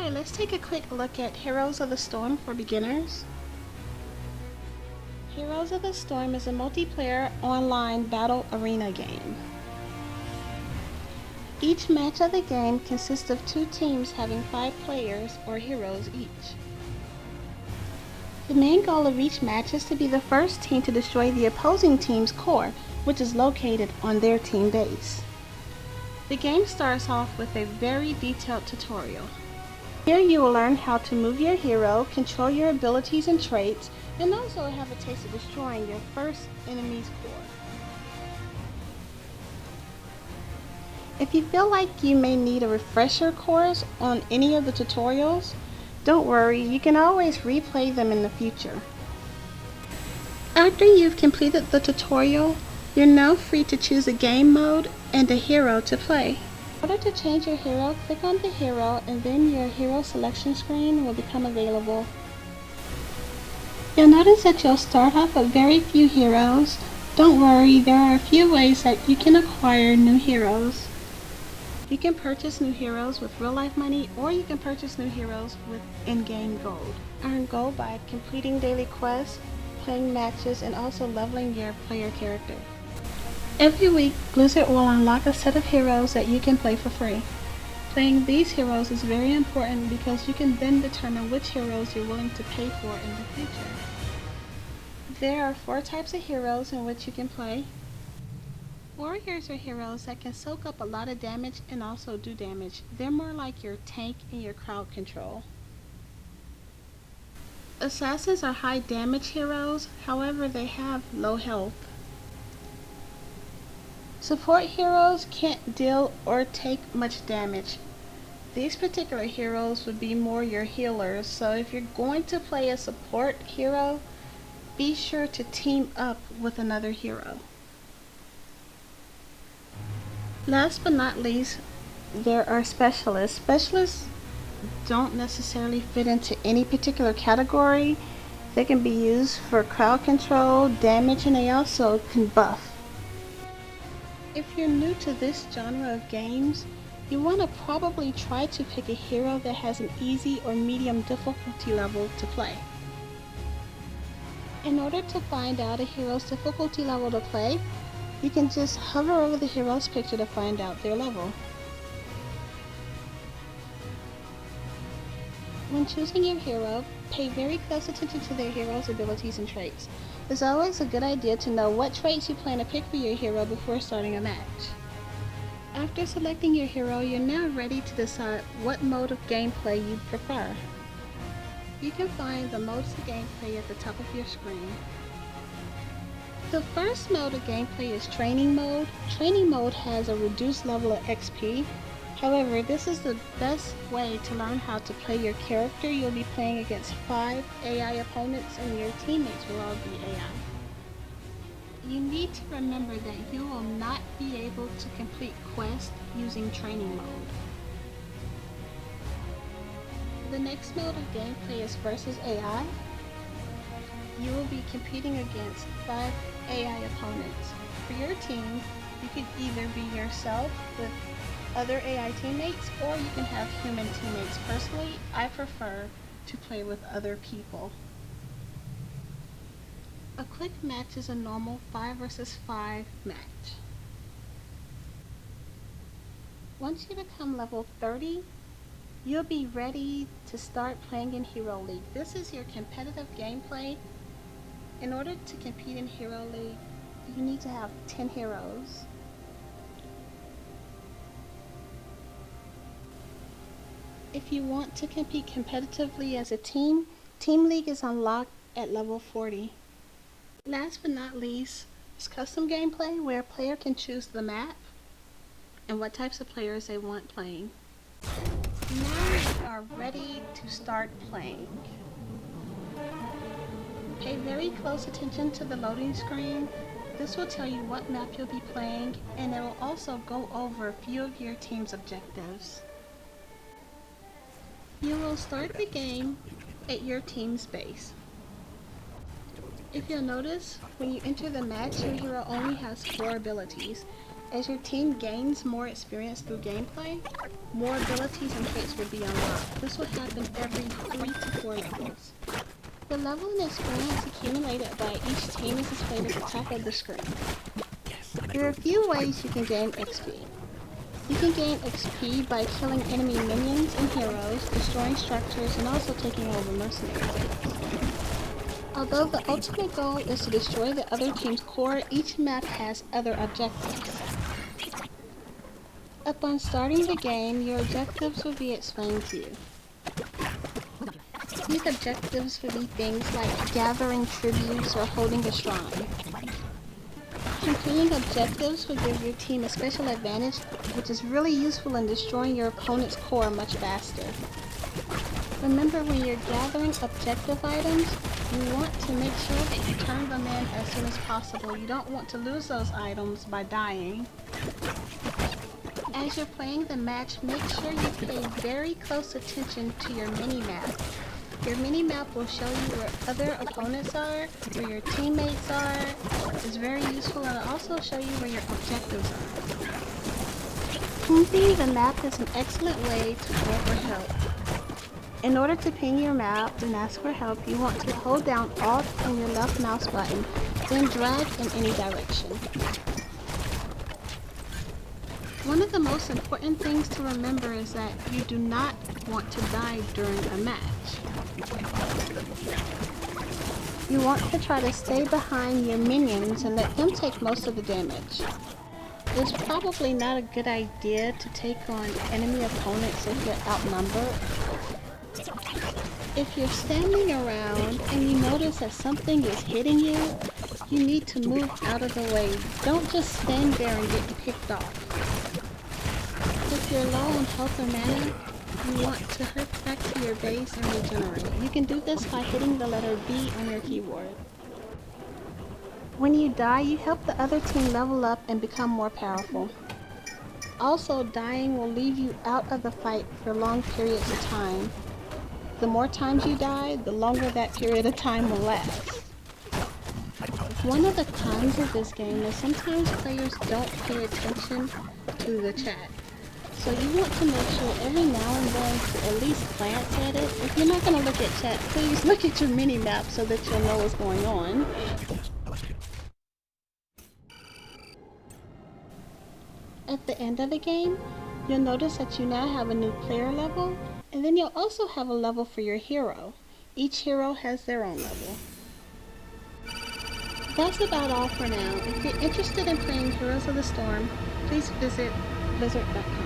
Alright, let's take a quick look at Heroes of the Storm for beginners. Heroes of the Storm is a multiplayer online battle arena game. Each match of the game consists of 2 teams having 5 players or heroes each. The main goal of each match is to be the first team to destroy the opposing team's core, which is located on their team base. The game starts off with a very detailed tutorial. Here you will learn how to move your hero, control your abilities and traits, and also have a taste of destroying your first enemy's core. If you feel like you may need a refresher course on any of the tutorials, don't worry, you can always replay them in the future. After you've completed the tutorial, you're now free to choose a game mode and a hero to play. In order to change your hero, click on the hero and then your hero selection screen will become available. You'll notice that you'll start off with very few heroes. Don't worry, there are a few ways that you can acquire new heroes. You can purchase new heroes with real-life money, or you can purchase new heroes with in-game gold. Earn gold by completing daily quests, playing matches, and also leveling your player character. Every week, Blizzard will unlock a set of heroes that you can play for free. Playing these heroes is very important because you can then determine which heroes you're willing to pay for in the future. There are 4 types of heroes in which you can play. Warriors are heroes that can soak up a lot of damage and also do damage. They're more like your tank and your crowd control. Assassins are high damage heroes, however they have low health. Support heroes can't deal or take much damage. These particular heroes would be more your healers, so if you're going to play a support hero, be sure to team up with another hero. Last but not least, there are specialists. Specialists don't necessarily fit into any particular category. They can be used for crowd control, damage, and they also can buff. If you're new to this genre of games, you want to probably try to pick a hero that has an easy or medium difficulty level to play. In order to find out a hero's difficulty level to play, you can just hover over the hero's picture to find out their level. When choosing your hero, pay very close attention to their hero's abilities and traits. It's always a good idea to know what traits you plan to pick for your hero before starting a match. After selecting your hero, you're now ready to decide what mode of gameplay you prefer. You can find the modes of gameplay at the top of your screen. The first mode of gameplay is Training Mode. Training Mode has a reduced level of XP. However, this is the best way to learn how to play your character. You'll be playing against 5 AI opponents and your teammates will all be AI. You need to remember that you will not be able to complete quests using Training Mode. The next mode of gameplay is Versus AI. You will be competing against 5 AI opponents. For your team, you could either be yourself with other AI teammates, or you can have human teammates. Personally, I prefer to play with other people. A quick match is a normal 5 versus 5 match. Once you become level 30, you'll be ready to start playing in Hero League. This is your competitive gameplay. In order to compete in Hero League, you need to have 10 heroes. If you want to compete competitively as a team, Team League is unlocked at level 40. Last but not least is custom gameplay, where a player can choose the map and what types of players they want playing. Now we are ready to start playing. Pay very close attention to the loading screen. This will tell you what map you'll be playing, and it will also go over a few of your team's objectives. You will start the game at your team's base. If you'll notice, when you enter the match, your hero only has 4 abilities. As your team gains more experience through gameplay, more abilities and traits will be unlocked. This will happen every 3 to 4 levels. The level and experience accumulated by each team is displayed at the top of the screen. There are a few ways you can gain XP. You can gain XP by killing enemy minions and heroes, destroying structures, and also taking over mercenary bases. Although the ultimate goal is to destroy the other team's core, each map has other objectives. Upon starting the game, your objectives will be explained to you. These objectives will be things like gathering tributes or holding a shrine. Completing objectives will give your team a special advantage, which is really useful in destroying your opponent's core much faster. Remember, when you're gathering objective items, you want to make sure that you turn them in as soon as possible. You don't want to lose those items by dying. As you're playing the match, make sure you pay very close attention to your mini-map. Your mini-map will show you where other opponents are, where your teammates are. It's very useful, and it'll also show you where your objectives are. Pinging the map is an excellent way to call for help. In order to ping your map and ask for help, you want to hold down Alt and your left mouse button, then drag in any direction. One of the most important things to remember is that you do not want to die during a match. You want to try to stay behind your minions and let them take most of the damage. It's probably not a good idea to take on enemy opponents if you're outnumbered. If you're standing around and you notice that something is hitting you, you need to move out of the way. Don't just stand there and get picked off. If you're low on health or mana, you want to hurry back to your base and regenerate. You can do this by hitting the letter B on your keyboard. When you die, you help the other team level up and become more powerful. Also, dying will leave you out of the fight for long periods of time. The more times you die, the longer that period of time will last. One of the cons of this game is sometimes players don't pay attention to the chat. So you want to make sure every now and then to at least glance at it. If you're not going to look at chat, please look at your mini-map so that you'll know what's going on. At the end of the game, you'll notice that you now have a new player level, and then you'll also have a level for your hero. Each hero has their own level. That's about all for now. If you're interested in playing Heroes of the Storm, please visit Blizzard.com.